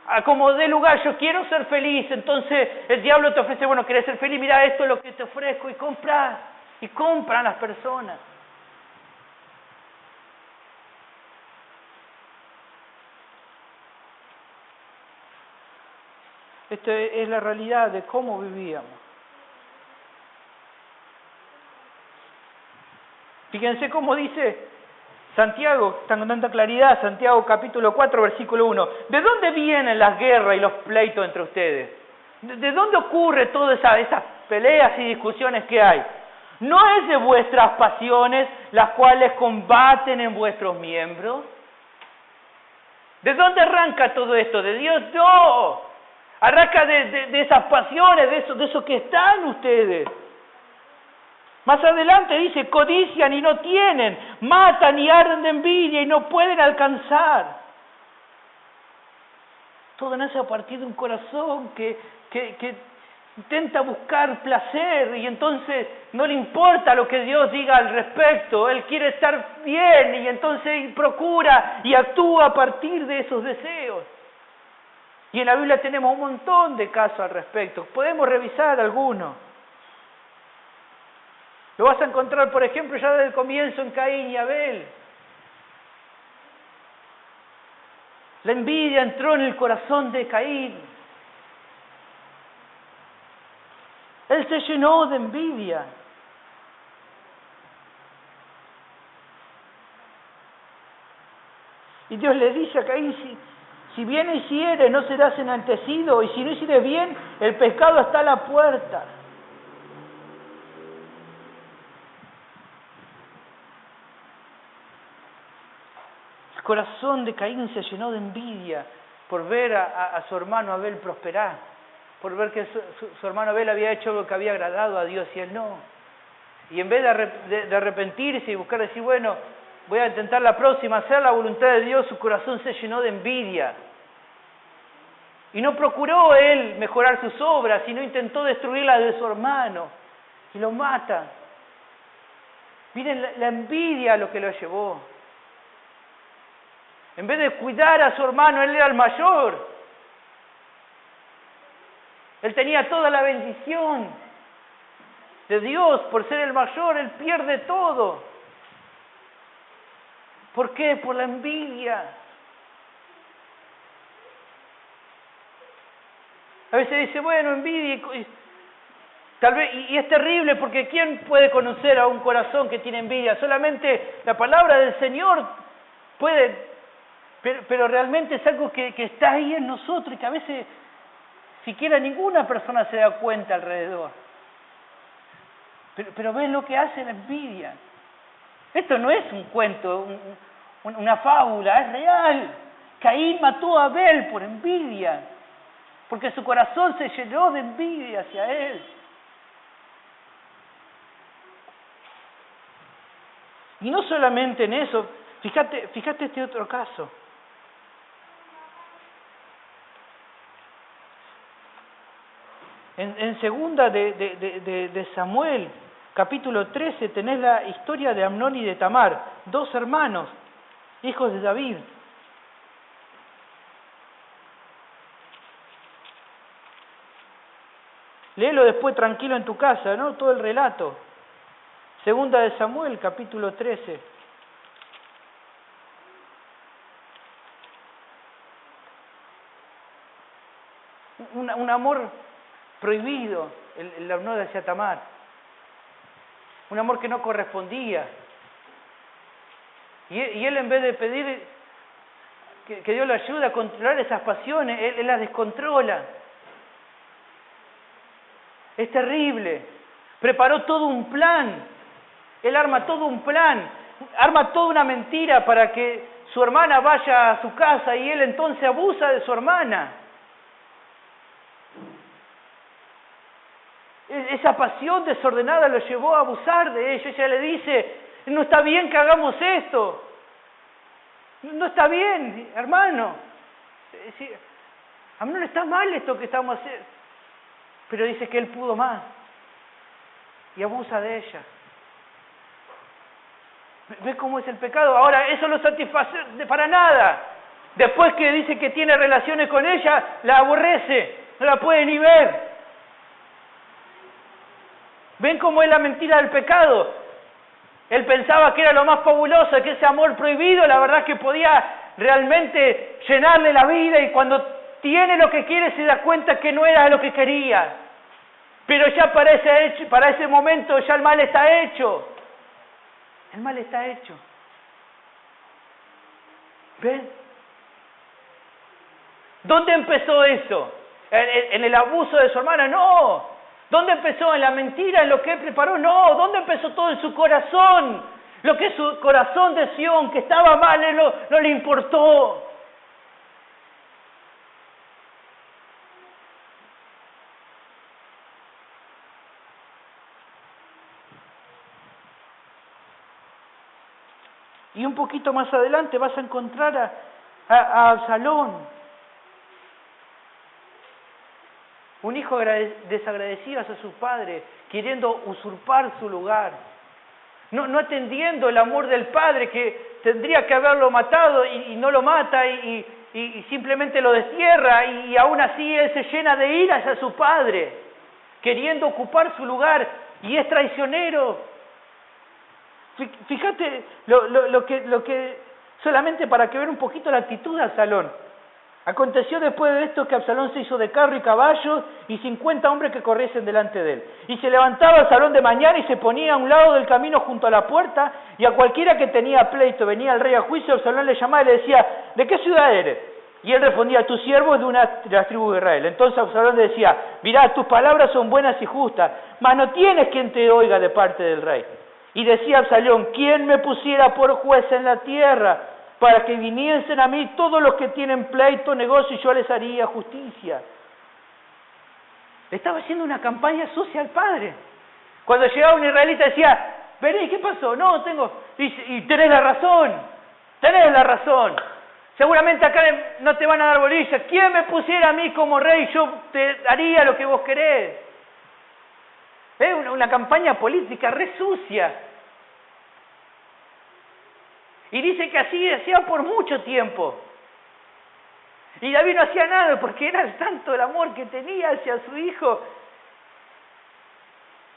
a como dé lugar, yo quiero ser feliz. Entonces el diablo te ofrece, bueno, ¿querés ser feliz? Mira, esto es lo que te ofrezco, y compran las personas. Esta es la realidad de cómo vivíamos. Fíjense cómo dice Santiago, con tanta claridad, Santiago capítulo 4, versículo 1. ¿De dónde vienen las guerras y los pleitos entre ustedes? ¿De dónde ocurre todas esas peleas y discusiones que hay? ¿No es de vuestras pasiones las cuales combaten en vuestros miembros? ¿De dónde arranca todo esto? ¿De Dios? No. Arranca de esas pasiones, de eso que está en ustedes. Más adelante dice, codician y no tienen, matan y arden de envidia y no pueden alcanzar. Todo nace a partir de un corazón que intenta buscar placer y entonces no le importa lo que Dios diga al respecto. Él quiere estar bien y entonces procura y actúa a partir de esos deseos. Y en la Biblia tenemos un montón de casos al respecto. Podemos revisar algunos. Lo vas a encontrar, por ejemplo, ya desde el comienzo en Caín y Abel. La envidia entró en el corazón de Caín. Él se llenó de envidia. Y Dios le dice a Caín, si bien hicieres, no serás enaltecido, y si no hicieres bien, el pecado está a la puerta. El corazón de Caín se llenó de envidia por ver a su hermano Abel prosperar, por ver que su hermano Abel había hecho lo que había agradado a Dios y él no. Y en vez de arrepentirse y buscar decir, bueno, voy a intentar la próxima, hacer la voluntad de Dios, su corazón se llenó de envidia. Y no procuró él mejorar sus obras, sino intentó destruir la de su hermano. Y lo mata. Miren, la envidia lo que lo llevó. En vez de cuidar a su hermano, él era el mayor. Él tenía toda la bendición de Dios por ser el mayor, él pierde todo. ¿Por qué? Por la envidia. A veces dice, bueno, envidia, tal vez, y es terrible porque ¿quién puede conocer a un corazón que tiene envidia? Solamente la palabra del Señor puede, pero realmente es algo que está ahí en nosotros y que a veces siquiera ninguna persona se da cuenta alrededor. Pero ves lo que hace la envidia. Esto no es un cuento, una fábula, es real. Caín mató a Abel por envidia, porque su corazón se llenó de envidia hacia él. Y no solamente en eso, fíjate este otro caso. En segunda de Samuel, capítulo 13, tenés la historia de Amnón y de Tamar, dos hermanos, hijos de David. Léelo después tranquilo en tu casa, ¿no? Todo el relato. Segunda de Samuel, capítulo 13. Un amor prohibido, el amor hacia Tamar. Un amor que no correspondía. Y él en vez de pedir que Dios lo ayude a controlar esas pasiones, él las descontrola. Es terrible. Preparó todo un plan. Él arma todo un plan. Arma toda una mentira para que su hermana vaya a su casa y él entonces abusa de su hermana. Esa pasión desordenada lo llevó a abusar de ella. Ella le dice, no está bien que hagamos esto. No está bien, hermano. A mí no está mal esto que estamos haciendo. Pero dice que él pudo más. Y abusa de ella. ¿Ves cómo es el pecado? Ahora, eso no satisface para nada. Después que dice que tiene relaciones con ella, la aborrece. No la puede ni ver. ¿Ven cómo es la mentira del pecado? Él pensaba que era lo más fabuloso, que ese amor prohibido, la verdad que podía realmente llenarle la vida y cuando tiene lo que quiere se da cuenta que no era lo que quería. Pero ya para ese momento ya el mal está hecho. El mal está hecho. ¿Ven? ¿Dónde empezó eso? ¿En el abuso de su hermana? No. ¿Dónde empezó? ¿En la mentira? ¿En lo que él preparó? No. ¿Dónde empezó todo? En su corazón. Lo que su corazón deseó, que estaba mal, él no le importó. Y un poquito más adelante vas a encontrar a Absalón, un hijo desagradecido hacia su padre, queriendo usurpar su lugar, no atendiendo el amor del padre que tendría que haberlo matado y no lo mata y simplemente lo destierra y aún así él se llena de ira hacia su padre, queriendo ocupar su lugar y es traicionero. Fíjate lo que solamente para que vean un poquito la actitud de Absalón. Aconteció después de esto que Absalón se hizo de carro y caballos y 50 hombres que corriesen delante de él. Y se levantaba Absalón de mañana y se ponía a un lado del camino junto a la puerta y a cualquiera que tenía pleito venía al rey a juicio, Absalón le llamaba y le decía, ¿de qué ciudad eres? Y él respondía, tu siervo es de las tribus de Israel. Entonces Absalón le decía, mirá, tus palabras son buenas y justas, mas no tienes quien te oiga de parte del rey. Y decía Absalón, ¿quién me pusiera por juez en la tierra para que viniesen a mí todos los que tienen pleito, negocio y yo les haría justicia? Le estaba haciendo una campaña sucia al padre. Cuando llegaba un israelita decía, vení, ¿qué pasó? No, tengo... Y tenés la razón. Seguramente acá no te van a dar bolilla. ¿Quién me pusiera a mí como rey? Yo te haría lo que vos querés. Es una campaña política re sucia. Y dice que así hacía por mucho tiempo. Y David no hacía nada porque era tanto el amor que tenía hacia su hijo.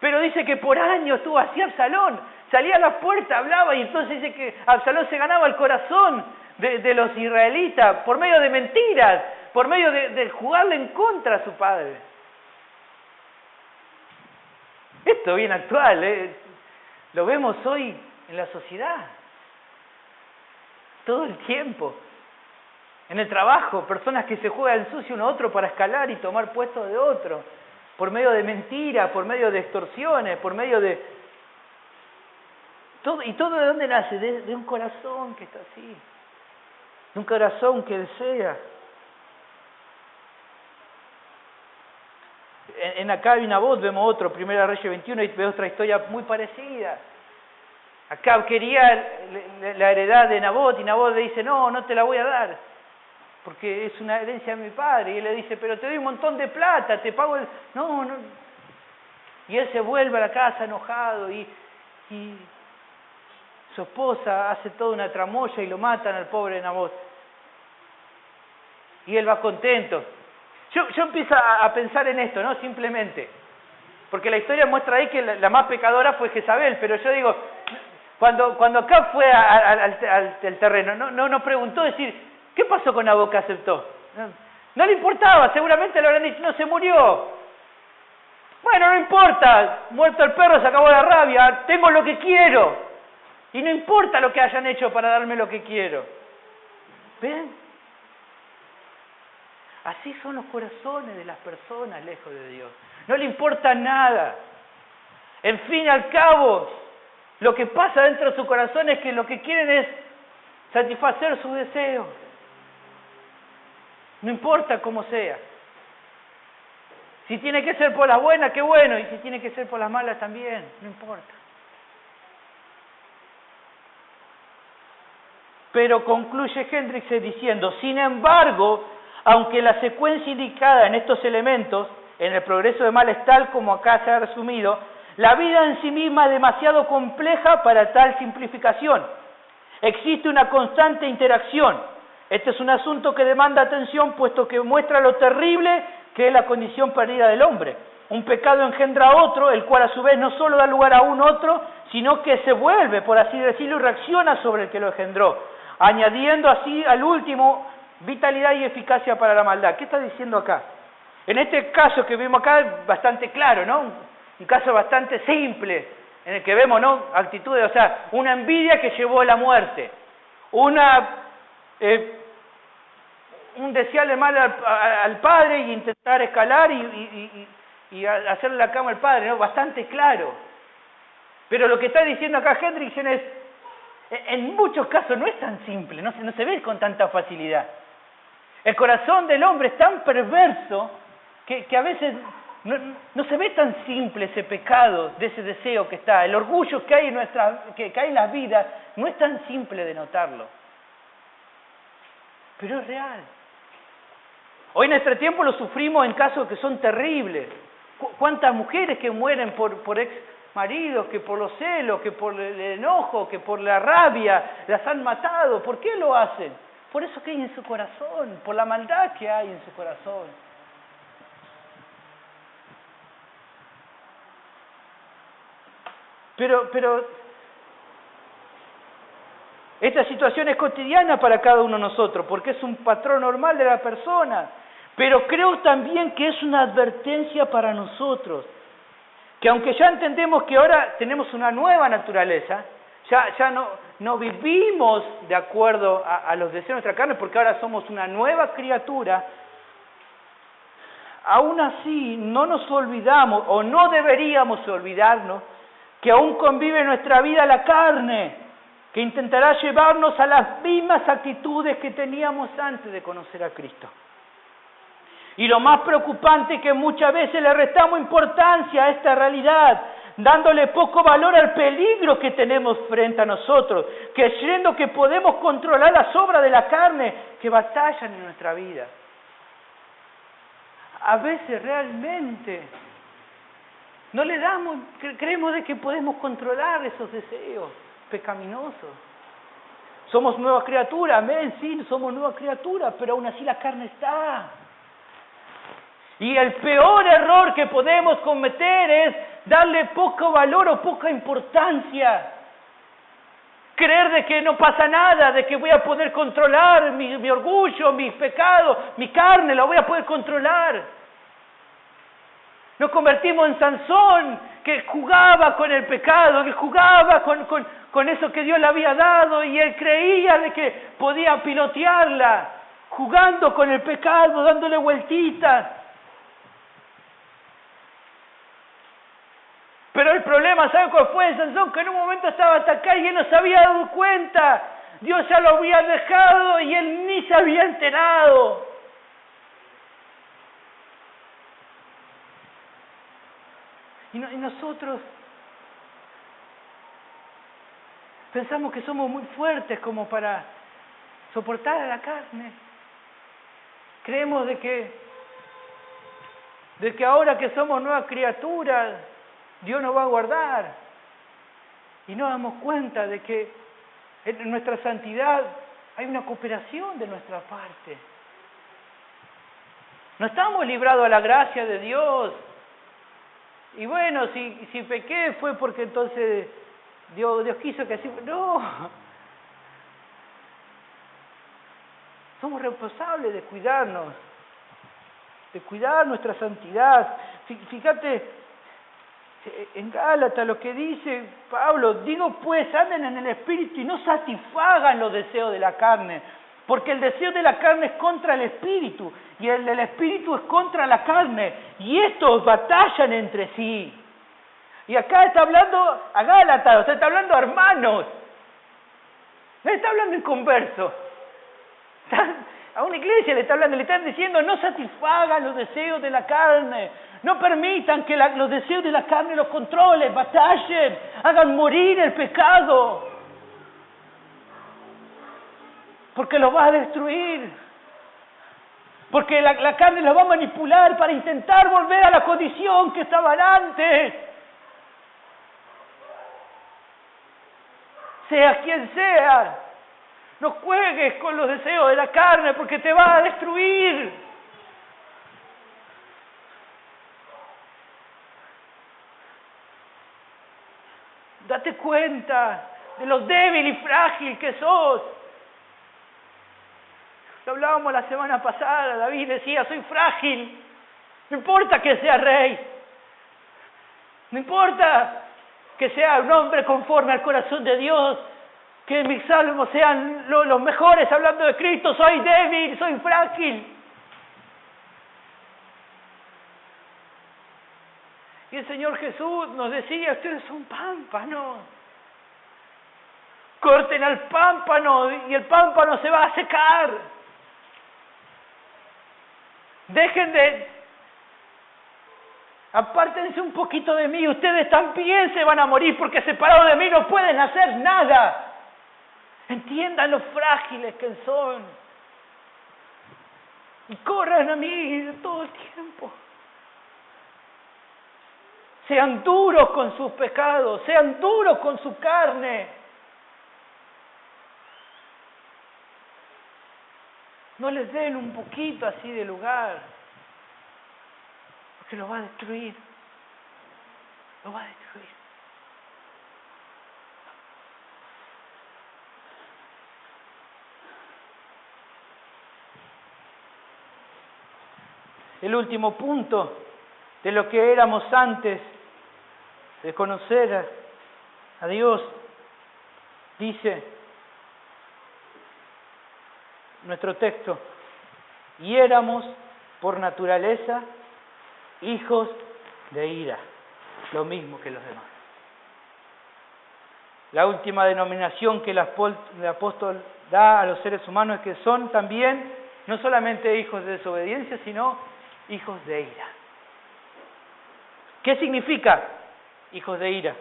Pero dice que por años estuvo así Absalón. Salía a la puerta, hablaba y entonces dice que Absalón se ganaba el corazón de los israelitas por medio de mentiras, por medio de jugarle en contra a su padre. Esto es bien actual, lo vemos hoy en la sociedad. Todo el tiempo. En el trabajo, personas que se juegan sucio uno a otro para escalar y tomar puestos de otro. Por medio de mentiras, por medio de extorsiones, por medio de... ¿Y todo de dónde nace? De un corazón que está así. De un corazón que desea. En Acab y Nabot vemos otro, Primera Reyes 21, y vemos otra historia muy parecida. Acab quería la heredad de Nabot y Nabot le dice, no te la voy a dar, porque es una herencia de mi padre. Y él le dice, pero te doy un montón de plata, te pago el... No. Y él se vuelve a la casa enojado y su esposa hace toda una tramoya y lo matan al pobre Nabot. Y él va contento. Yo empiezo a pensar en esto, ¿no? Simplemente. Porque la historia muestra ahí que la más pecadora fue Jezabel, pero yo digo, cuando Acab fue al terreno, no preguntó decir, ¿qué pasó con Nabot que aceptó? No le importaba, seguramente le habrán dicho, no, se murió. Bueno, no importa, muerto el perro, se acabó la rabia, tengo lo que quiero. Y no importa lo que hayan hecho para darme lo que quiero. ¿Ven? Así son los corazones de las personas lejos de Dios. No le importa nada. En fin y al cabo, lo que pasa dentro de su corazón es que lo que quieren es satisfacer sus deseos. No importa cómo sea. Si tiene que ser por las buenas, qué bueno. Y si tiene que ser por las malas también, no importa. Pero concluye Hendriksen diciendo, sin embargo, aunque la secuencia indicada en estos elementos, en el progreso de mal es tal como acá se ha resumido, la vida en sí misma es demasiado compleja para tal simplificación. Existe una constante interacción. Este es un asunto que demanda atención, puesto que muestra lo terrible que es la condición perdida del hombre. Un pecado engendra a otro, el cual a su vez no solo da lugar a un otro, sino que se vuelve, por así decirlo, y reacciona sobre el que lo engendró, añadiendo así al último vitalidad y eficacia para la maldad. ¿Qué está diciendo acá? En este caso que vemos acá es bastante claro, ¿no? Un caso bastante simple, en el que vemos, ¿no? Actitudes, o sea, una envidia que llevó a la muerte, un desearle mal al padre y intentar escalar y hacerle la cama al padre, ¿no? Bastante claro. Pero lo que está diciendo acá Hendriksen es, en muchos casos no es tan simple, no se ve con tanta facilidad. El corazón del hombre es tan perverso que a veces no se ve tan simple ese pecado, de ese deseo que está. El orgullo que hay en las vidas no es tan simple de notarlo. Pero es real. Hoy en nuestro tiempo lo sufrimos en casos que son terribles. ¿Cuántas mujeres que mueren por ex maridos, que por los celos, que por el enojo, que por la rabia, las han matado? ¿Por qué lo hacen? Por eso que hay en su corazón, por la maldad que hay en su corazón. Pero esta situación es cotidiana para cada uno de nosotros, porque es un patrón normal de la persona. Pero creo también que es una advertencia para nosotros, que aunque ya entendemos que ahora tenemos una nueva naturaleza, ya no vivimos de acuerdo a los deseos de nuestra carne, porque ahora somos una nueva criatura, aún así no nos olvidamos, o no deberíamos olvidarnos, que aún convive en nuestra vida la carne, que intentará llevarnos a las mismas actitudes que teníamos antes de conocer a Cristo. Y lo más preocupante es que muchas veces le restamos importancia a esta realidad, dándole poco valor al peligro que tenemos frente a nosotros, creyendo que podemos controlar las obras de la carne que batallan en nuestra vida. A veces realmente no le damos, creemos de que podemos controlar esos deseos pecaminosos. Somos nuevas criaturas, amén, sí, somos nuevas criaturas, pero aún así la carne está. Y el peor error que podemos cometer es darle poco valor o poca importancia. Creer de que no pasa nada, de que voy a poder controlar mi orgullo, mis pecados, mi carne, la voy a poder controlar. Nos convertimos en Sansón, que jugaba con el pecado, que jugaba con eso que Dios le había dado, y él creía de que podía pilotearla, jugando con el pecado, dándole vueltitas. Pero el problema, ¿sabe cuál fue de Sansón? Que en un momento estaba atacado y él no se había dado cuenta. Dios ya lo había dejado y él ni se había enterado. Y nosotros pensamos que somos muy fuertes como para soportar a la carne. Creemos de que ahora que somos nuevas criaturas, Dios nos va a guardar. Y nos damos cuenta de que en nuestra santidad hay una cooperación de nuestra parte. No estamos librados a la gracia de Dios. Y bueno, si pequé fue porque entonces Dios quiso que así. No. Somos responsables de cuidarnos, de cuidar nuestra santidad. Fíjate, en Gálatas lo que dice Pablo, digo pues, anden en el Espíritu y no satisfagan los deseos de la carne, porque el deseo de la carne es contra el Espíritu, y el del Espíritu es contra la carne, y estos batallan entre sí. Y acá está hablando a Gálatas, o sea, está hablando a hermanos, no está hablando en converso. A una iglesia le está hablando, le están diciendo, no satisfagan los deseos de la carne, no permitan que los deseos de la carne los controlen, batallen, hagan morir el pecado, porque los va a destruir, porque la carne los va a manipular para intentar volver a la condición que estaban antes. Sea quien sea, no juegues con los deseos de la carne porque te va a destruir. Date cuenta de lo débil y frágil que sos. Lo hablábamos la semana pasada, David decía, soy frágil. No importa que sea rey. No importa que sea un hombre conforme al corazón de Dios. Que mis salmos sean los mejores hablando de Cristo. Soy débil, soy frágil. Y el Señor Jesús nos decía, ustedes son pámpanos. Corten al pámpano y el pámpano se va a secar. Dejen de... Apártense un poquito de mí, ustedes también se van a morir porque separados de mí no pueden hacer nada. Entiendan lo frágiles que son. Y corran a mí todo el tiempo. Sean duros con sus pecados, sean duros con su carne. No les den un poquito así de lugar, porque lo va a destruir. Lo va a destruir. El último punto de lo que éramos antes de conocer a Dios, dice nuestro texto, y éramos por naturaleza hijos de ira, lo mismo que los demás. La última denominación que el apóstol da a los seres humanos es que son también no solamente hijos de desobediencia, sino hijos de ira. ¿Qué significa? hijos de ira.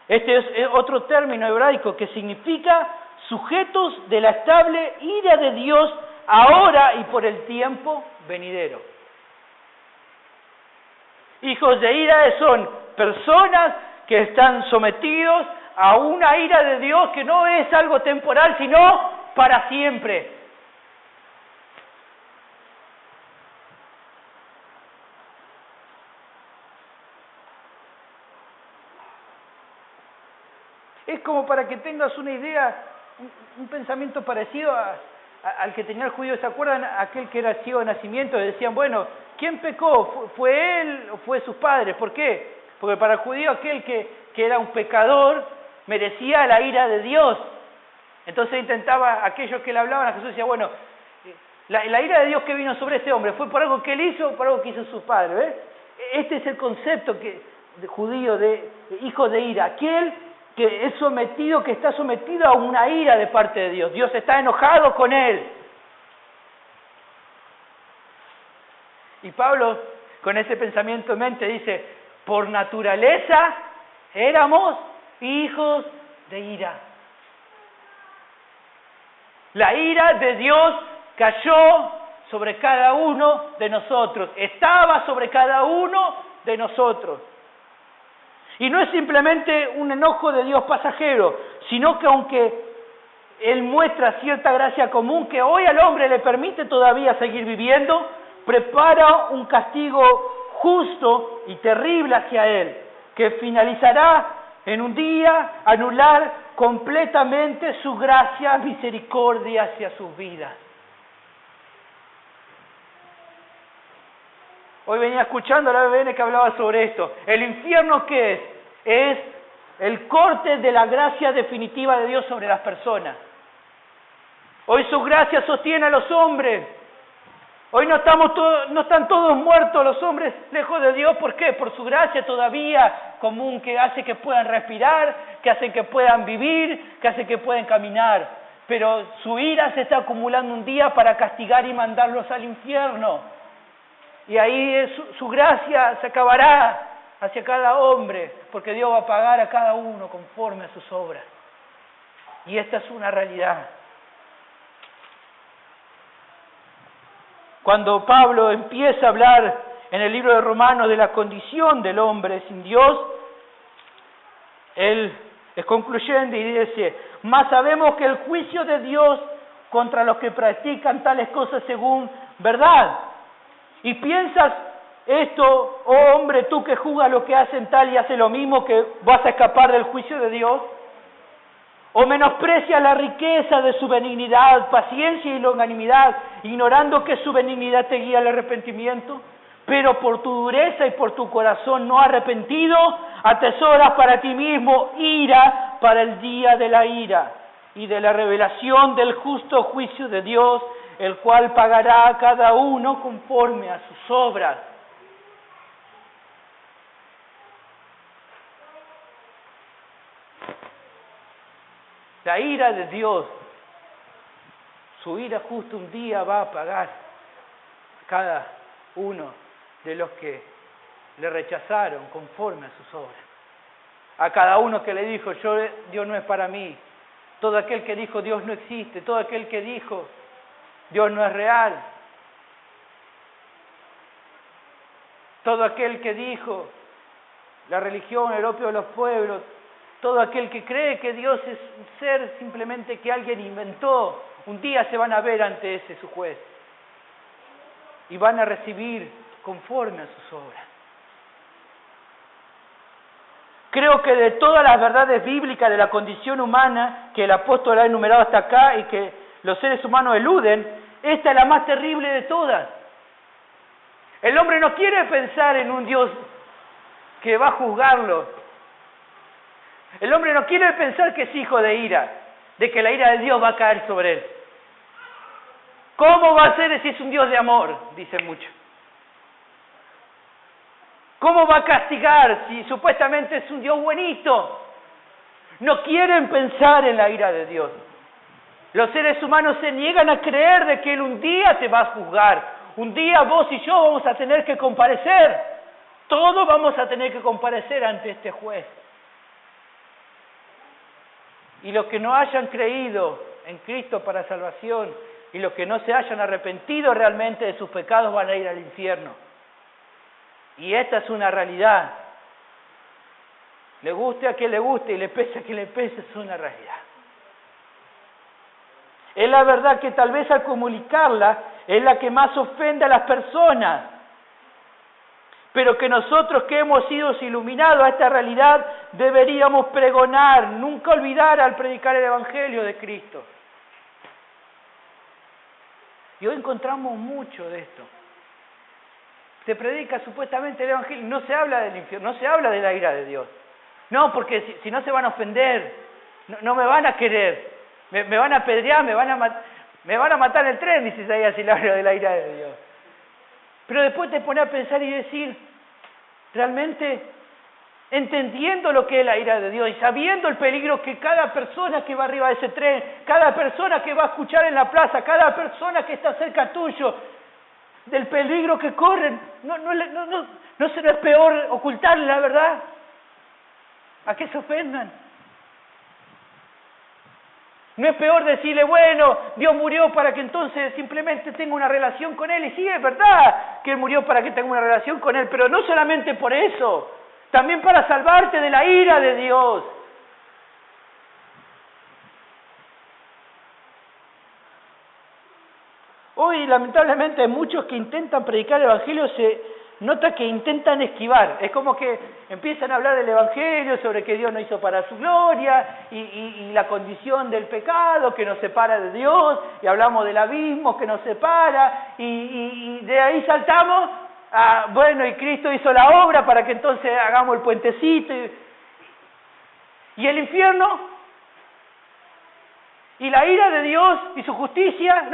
Este es otro término hebraico que significa sujetos de la estable ira de Dios ahora y por el tiempo venidero. Hijos de ira son personas que están sometidos a una ira de Dios que no es algo temporal, sino para siempre. Es como para que tengas una idea, un pensamiento parecido al que tenía el judío. ¿Se acuerdan? Aquel que era ciego de nacimiento, decían, bueno, ¿quién pecó? ¿Fue él o fue sus padres? ¿Por qué? Porque para el judío aquel que era un pecador merecía la ira de Dios. Entonces intentaba, aquellos que le hablaban a Jesús decía, bueno, la ira de Dios que vino sobre este hombre, ¿fue por algo que él hizo o por algo que hizo sus padres? ¿Ves? Este es el concepto de judío, de hijo de ira, aquel que es sometido, que está sometido a una ira de parte de Dios. Dios está enojado con él. Y Pablo, con ese pensamiento en mente, dice, por naturaleza éramos hijos de ira. La ira de Dios cayó sobre cada uno de nosotros, estaba sobre cada uno de nosotros. Y no es simplemente un enojo de Dios pasajero, sino que aunque Él muestra cierta gracia común que hoy al hombre le permite todavía seguir viviendo, prepara un castigo justo y terrible hacia Él, que finalizará en un día anular completamente su gracia, misericordia hacia sus vidas. Hoy venía escuchando a la BBN que hablaba sobre esto. ¿El infierno qué es? Es el corte de la gracia definitiva de Dios sobre las personas. Hoy su gracia sostiene a los hombres. Hoy no están todos muertos los hombres lejos de Dios. ¿Por qué? Por su gracia todavía común que hace que puedan respirar, que hace que puedan vivir, que hace que puedan caminar. Pero su ira se está acumulando un día para castigar y mandarlos al infierno. Y ahí su gracia se acabará hacia cada hombre, porque Dios va a pagar a cada uno conforme a sus obras. Y esta es una realidad. Cuando Pablo empieza a hablar en el libro de Romanos de la condición del hombre sin Dios, él es concluyente y dice, mas sabemos que el juicio de Dios contra los que practican tales cosas según verdad. Y piensas esto, oh hombre, tú que juzgas lo que hacen tal y haces lo mismo, que vas a escapar del juicio de Dios. O menosprecias la riqueza de su benignidad, paciencia y longanimidad, ignorando que su benignidad te guía al arrepentimiento. Pero por tu dureza y por tu corazón no arrepentido, atesoras para ti mismo ira para el día de la ira y de la revelación del justo juicio de Dios, el cual pagará a cada uno conforme a sus obras. La ira de Dios, su ira justo un día va a pagar a cada uno de los que le rechazaron conforme a sus obras. A cada uno que le dijo, Dios no es para mí. Todo aquel que dijo, Dios no existe. Todo aquel que dijo, Dios no es real. Todo aquel que dijo, la religión, el opio de los pueblos. Todo aquel que cree que Dios es un ser simplemente que alguien inventó, un día se van a ver ante ese su juez y van a recibir conforme a sus obras. Creo que de todas las verdades bíblicas de la condición humana que el apóstol ha enumerado hasta acá y que los seres humanos eluden, esta es la más terrible de todas. El hombre no quiere pensar en un Dios que va a juzgarlo. El hombre no quiere pensar que es hijo de ira, de que la ira de Dios va a caer sobre él. ¿Cómo va a ser si es un Dios de amor? Dicen muchos. ¿Cómo va a castigar si supuestamente es un Dios buenito? No quieren pensar en la ira de Dios. Los seres humanos se niegan a creer de que Él un día te va a juzgar. Un día vos y yo vamos a tener que comparecer. Todos vamos a tener que comparecer ante este juez. Y los que no hayan creído en Cristo para salvación y los que no se hayan arrepentido realmente de sus pecados van a ir al infierno. Y esta es una realidad. Le guste a quien le guste y le pese a quien le pese, es una realidad. Es la verdad que tal vez al comunicarla es la que más ofende a las personas, pero que nosotros que hemos sido iluminados a esta realidad deberíamos pregonar, nunca olvidar al predicar el Evangelio de Cristo. Y hoy encontramos mucho de esto. Se predica supuestamente el Evangelio, no se habla del infierno, no se habla de la ira de Dios. No, porque si no se van a ofender, no me van a querer. Me van a apedrear, me van a matar en el tren, dice Isaías, si le hablo de la ira de Dios. Pero después te pones a pensar y decir, realmente entendiendo lo que es la ira de Dios y sabiendo el peligro que cada persona que va arriba de ese tren, cada persona que va a escuchar en la plaza, cada persona que está cerca tuyo, del peligro que corren, no es peor ocultarle la verdad. ¿A qué se ofendan? No es peor decirle, bueno, Dios murió para que entonces simplemente tenga una relación con Él. Y sí, es verdad que Él murió para que tenga una relación con Él, pero no solamente por eso, también para salvarte de la ira de Dios. Hoy, lamentablemente, hay muchos que intentan predicar el Evangelio, se nota que intentan esquivar. Es como que empiezan a hablar del Evangelio, sobre que Dios no hizo para su gloria, y la condición del pecado que nos separa de Dios, y hablamos del abismo que nos separa, y de ahí saltamos a, bueno, y Cristo hizo la obra para que entonces hagamos el puentecito, y el infierno, y la ira de Dios, y su justicia.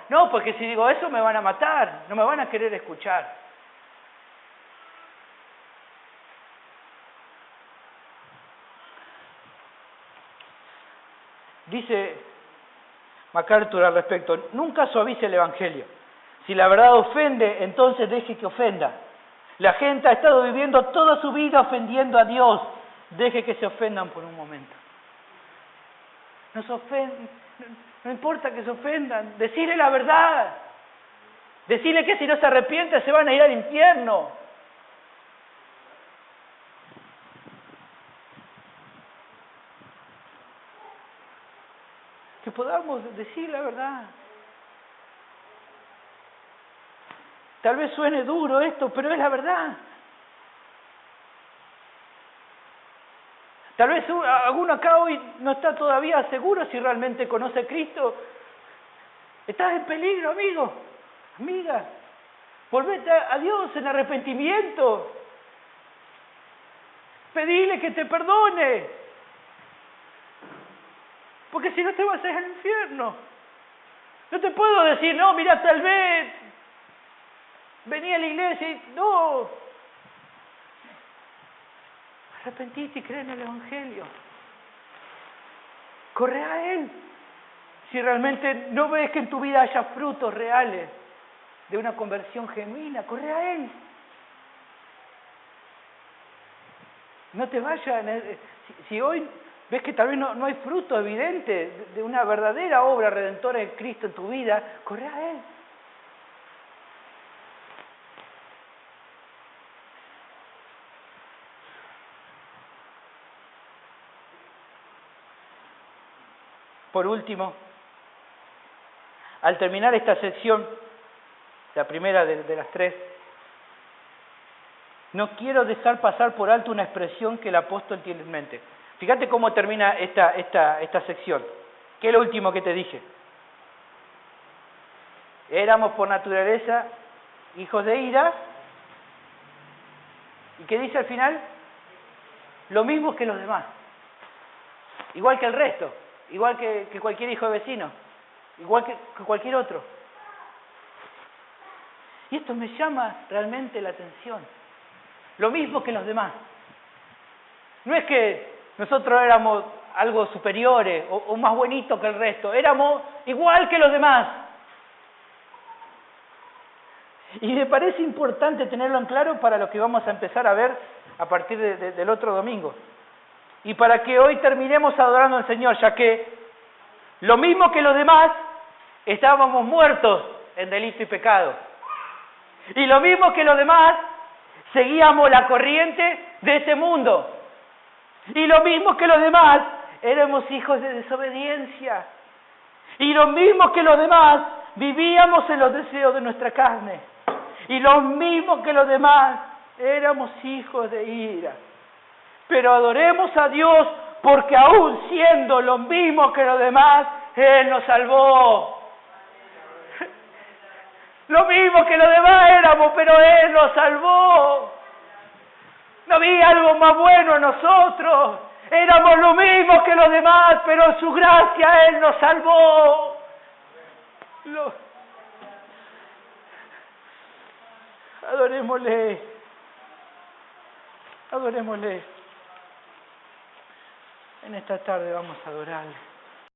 No, porque si digo eso me van a matar, no me van a querer escuchar. Dice MacArthur al respecto, nunca suavice el Evangelio. Si la verdad ofende, entonces deje que ofenda. La gente ha estado viviendo toda su vida ofendiendo a Dios. Deje que se ofendan por un momento. No importa que se ofendan, decirle la verdad. Decirle que si no se arrepiente se van a ir al infierno. Que podamos decir la verdad. Tal vez suene duro esto, pero es la verdad. Tal vez alguno acá hoy no está todavía seguro si realmente conoce a Cristo. Estás en peligro, amigo, amiga. Volvete a Dios en arrepentimiento. Pedile que te perdone. Porque si no te vas a ir al infierno. No te puedo decir, no, mira, tal vez venía a la iglesia y no. Arrepentite y cree en el Evangelio. Corre a Él. Si realmente no ves que en tu vida haya frutos reales de una conversión genuina, corre a Él. No te vayas. Si hoy ves que tal vez no hay fruto evidente de una verdadera obra redentora de Cristo en tu vida, corre a Él. Por último, al terminar esta sección, la primera de las tres, no quiero dejar pasar por alto una expresión que el apóstol tiene en mente. Fíjate cómo termina esta sección. ¿Qué es lo último que te dije? Éramos por naturaleza hijos de ira. ¿Y qué dice al final? Lo mismo que los demás. Igual que el resto. Igual que cualquier hijo de vecino. Igual que cualquier otro. Y esto me llama realmente la atención. Lo mismo que los demás. No es que nosotros éramos algo superiores o más bonitos que el resto. Éramos igual que los demás. Y me parece importante tenerlo en claro para lo que vamos a empezar a ver a partir del otro domingo. Y para que hoy terminemos adorando al Señor, ya que lo mismo que los demás, estábamos muertos en delito y pecado. Y lo mismo que los demás, seguíamos la corriente de este mundo. Y lo mismo que los demás, éramos hijos de desobediencia. Y lo mismo que los demás, vivíamos en los deseos de nuestra carne. Y lo mismo que los demás, éramos hijos de ira. Pero adoremos a Dios porque aún siendo lo mismo que los demás, Él nos salvó. Lo mismo que los demás éramos, pero Él nos salvó. No había algo más bueno en nosotros. Éramos lo mismo que los demás, pero en su gracia Él nos salvó. Adorémosle. Adorémosle. En esta tarde vamos a adorarle.